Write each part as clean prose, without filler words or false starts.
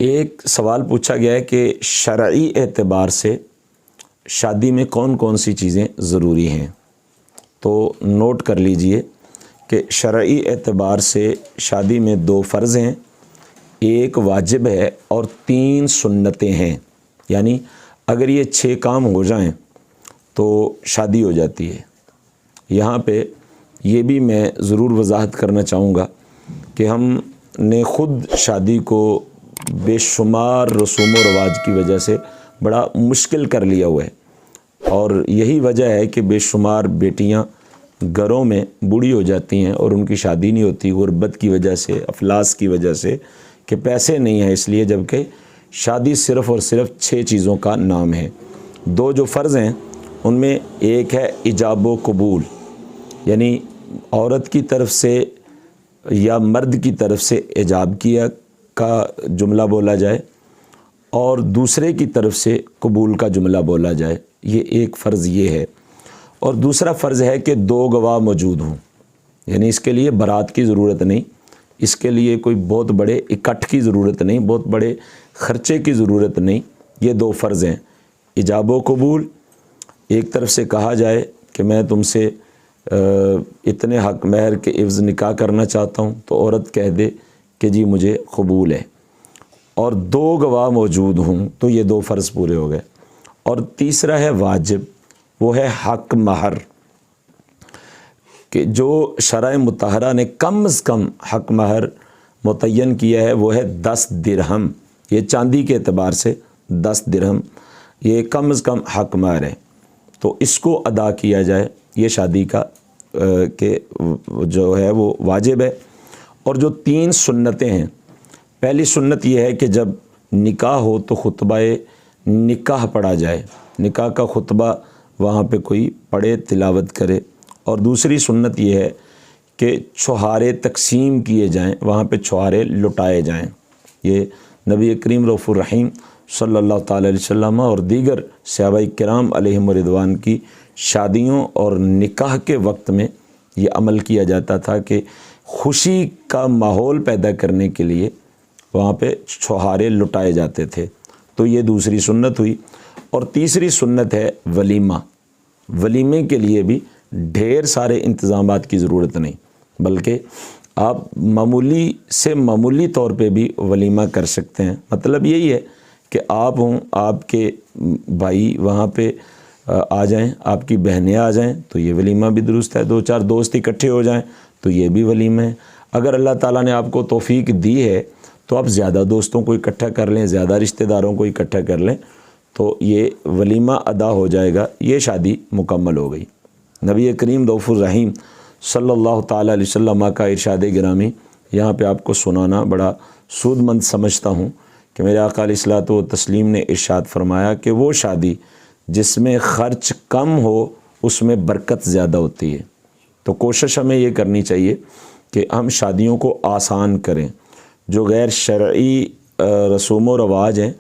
ایک سوال پوچھا گیا ہے کہ شرعی اعتبار سے شادی میں کون کون سی چیزیں ضروری ہیں، تو نوٹ کر لیجئے کہ شرعی اعتبار سے شادی میں 2 فرض ہیں، 1 واجب ہے اور 3 سنتیں ہیں۔ یعنی اگر یہ 6 کام ہو جائیں تو شادی ہو جاتی ہے۔ یہاں پہ یہ بھی میں ضرور وضاحت کرنا چاہوں گا کہ ہم نے خود شادی کو بے شمار رسوم و رواج کی وجہ سے بڑا مشکل کر لیا ہوا ہے، اور یہی وجہ ہے کہ بے شمار بیٹیاں گھروں میں بوڑھی ہو جاتی ہیں اور ان کی شادی نہیں ہوتی، غربت کی وجہ سے، افلاس کی وجہ سے کہ پیسے نہیں ہیں اس لیے، جبکہ شادی صرف اور صرف 6 چیزوں کا نام ہے۔ 2 جو فرض ہیں ان میں ایک ہے ایجاب و قبول، یعنی عورت کی طرف سے یا مرد کی طرف سے ایجاب کیا کا جملہ بولا جائے اور دوسرے کی طرف سے قبول کا جملہ بولا جائے، یہ ایک فرض یہ ہے۔ اور دوسرا فرض ہے کہ 2 گواہ موجود ہوں، یعنی اس کے لیے برات کی ضرورت نہیں، اس کے لیے کوئی بہت بڑے اکٹھ کی ضرورت نہیں، بہت بڑے خرچے کی ضرورت نہیں۔ یہ 2 فرض ہیں، ایجاب و قبول، ایک طرف سے کہا جائے کہ میں تم سے اتنے حق مہر کے عوض نکاح کرنا چاہتا ہوں تو عورت کہہ دے کہ جی مجھے قبول ہے، اور 2 گواہ موجود ہوں تو یہ 2 فرض پورے ہو گئے۔ اور تیسرا ہے واجب، وہ ہے حق مہر، کہ جو شرع مطہرہ نے کم از کم حق مہر متعین کیا ہے وہ ہے 10 درہم، یہ چاندی کے اعتبار سے 10 درہم یہ کم از کم حق مہر ہے، تو اس کو ادا کیا جائے، یہ شادی کا کہ جو ہے وہ واجب ہے۔ اور جو 3 سنتیں ہیں، پہلی سنت یہ ہے کہ جب نکاح ہو تو خطبہ نکاح پڑھا جائے، نکاح کا خطبہ وہاں پہ کوئی پڑھے، تلاوت کرے۔ اور دوسری سنت یہ ہے کہ چھہارے تقسیم کیے جائیں، وہاں پہ چھہارے لٹائے جائیں۔ یہ نبی کریم رؤوف الرحیم صلی اللہ تعالی علیہ وسلم اور دیگر صحابہ کرام علیہم رضوان کی شادیوں اور نکاح کے وقت میں یہ عمل کیا جاتا تھا کہ خوشی کا ماحول پیدا کرنے کے لیے وہاں پہ چھہارے لٹائے جاتے تھے، تو یہ دوسری سنت ہوئی۔ اور تیسری سنت ہے ولیمہ۔ ولیمے کے لیے بھی ڈھیر سارے انتظامات کی ضرورت نہیں، بلکہ آپ معمولی سے معمولی طور پہ بھی ولیمہ کر سکتے ہیں۔ مطلب یہی ہے کہ آپ ہوں، آپ کے بھائی وہاں پہ آ جائیں، آپ کی بہنیں آ جائیں تو یہ ولیمہ بھی درست ہے، 2-4 دوست اکٹھے ہو جائیں تو یہ بھی ولیمہ ہے۔ اگر اللہ تعالیٰ نے آپ کو توفیق دی ہے تو آپ زیادہ دوستوں کو اکٹھا کر لیں، زیادہ رشتہ داروں کو اکٹھا کر لیں تو یہ ولیمہ ادا ہو جائے گا، یہ شادی مکمل ہو گئی۔ نبی کریم رؤوف الرحیم صلی اللہ تعالیٰ علیہ وسلم کا ارشاد گرامی یہاں پہ آپ کو سنانا بڑا سود مند سمجھتا ہوں کہ میرے آقا علیہ الصلوۃ والتسلیم نے ارشاد فرمایا کہ وہ شادی جس میں خرچ کم ہو اس میں برکت زیادہ ہوتی ہے۔ تو کوشش ہمیں یہ کرنی چاہیے کہ ہم شادیوں کو آسان کریں، جو غیر شرعی رسوم و رواج ہیں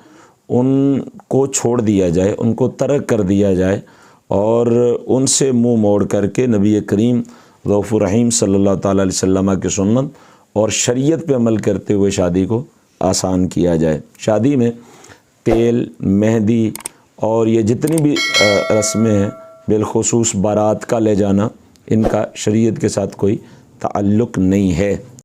ان کو چھوڑ دیا جائے، ان کو ترک کر دیا جائے، اور ان سے منہ موڑ کر کے نبی کریم رؤوف الرحیم صلی اللہ تعالیٰ علیہ وسلم کی سنت اور شریعت پہ عمل کرتے ہوئے شادی کو آسان کیا جائے۔ شادی میں تیل، مہندی اور یہ جتنی بھی رسمیں ہیں، بالخصوص بارات کا لے جانا، ان کا شریعت کے ساتھ کوئی تعلق نہیں ہے۔